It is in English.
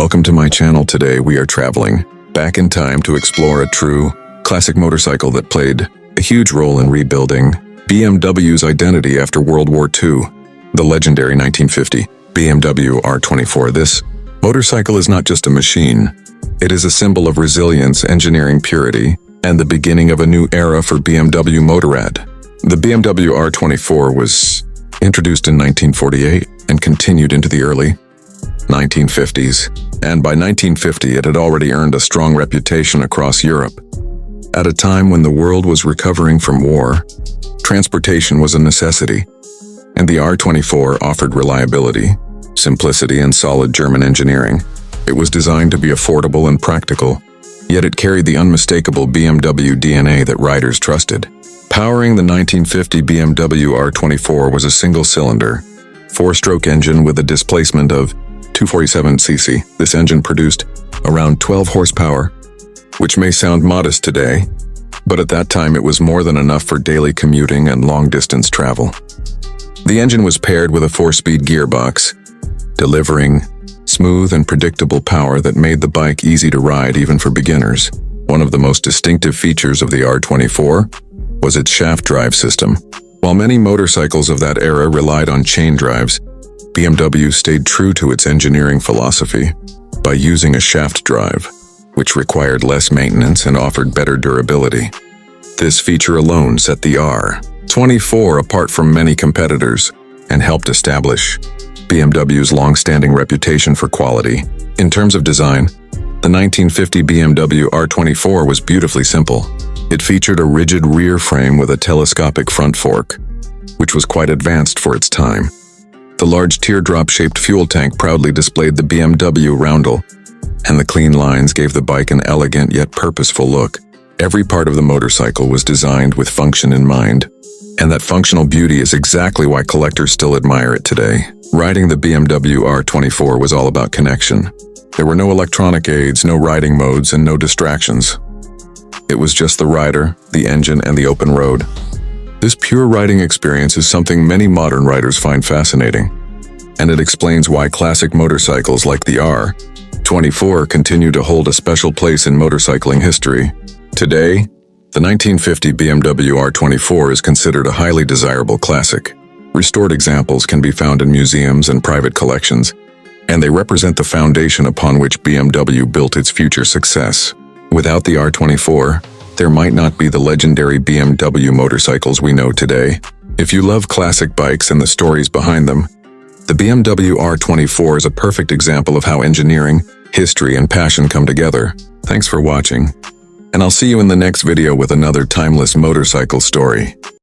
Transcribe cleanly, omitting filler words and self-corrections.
Welcome to my channel. Today we are traveling back in time to explore a true classic motorcycle that played a huge role in rebuilding BMW's identity after World War II, the legendary 1950 BMW R24. This motorcycle is not just a machine, it is a symbol of resilience, engineering purity, and the beginning of a new era for BMW Motorrad. The BMW R24 was introduced in 1948 and continued into the early 1950s, and by 1950 it had already earned a strong reputation across Europe. At a time when the world was recovering from war, transportation was a necessity, and the R24 offered reliability, simplicity, and solid German engineering. It was designed to be affordable and practical, yet it carried the unmistakable BMW DNA that riders trusted. Powering the 1950 BMW R24 was a single-cylinder, four-stroke engine with a displacement of 247 cc. This engine produced around 12 horsepower, which may sound modest today, but at that time it was more than enough for daily commuting and long-distance travel. The engine was paired with a 4-speed gearbox, delivering smooth and predictable power that made the bike easy to ride even for beginners. One of the most distinctive features of the R24 was its shaft drive system. While many motorcycles of that era relied on chain drives, BMW stayed true to its engineering philosophy by using a shaft drive, which required less maintenance and offered better durability. This feature alone set the R24 apart from many competitors and helped establish BMW's long-standing reputation for quality. In terms of design, the 1950 BMW R24 was beautifully simple. It featured a rigid rear frame with a telescopic front fork, which was quite advanced for its time. The large teardrop-shaped fuel tank proudly displayed the BMW roundel, and the clean lines gave the bike an elegant yet purposeful look. Every part of the motorcycle was designed with function in mind, and that functional beauty is exactly why collectors still admire it today. Riding the BMW R24 was all about connection. There were no electronic aids, no riding modes, and no distractions. It was just the rider, the engine, and the open road. This pure riding experience is something many modern riders find fascinating, and it explains why classic motorcycles like the R24 continue to hold a special place in motorcycling history. Today, the 1950 BMW R24 is considered a highly desirable classic. Restored examples can be found in museums and private collections, and they represent the foundation upon which BMW built its future success. Without the R24, there might not be the legendary BMW motorcycles we know today. If you love classic bikes and the stories behind them, the BMW R24 is a perfect example of how engineering, history, and passion come together. Thanks for watching, and I'll see you in the next video with another timeless motorcycle story.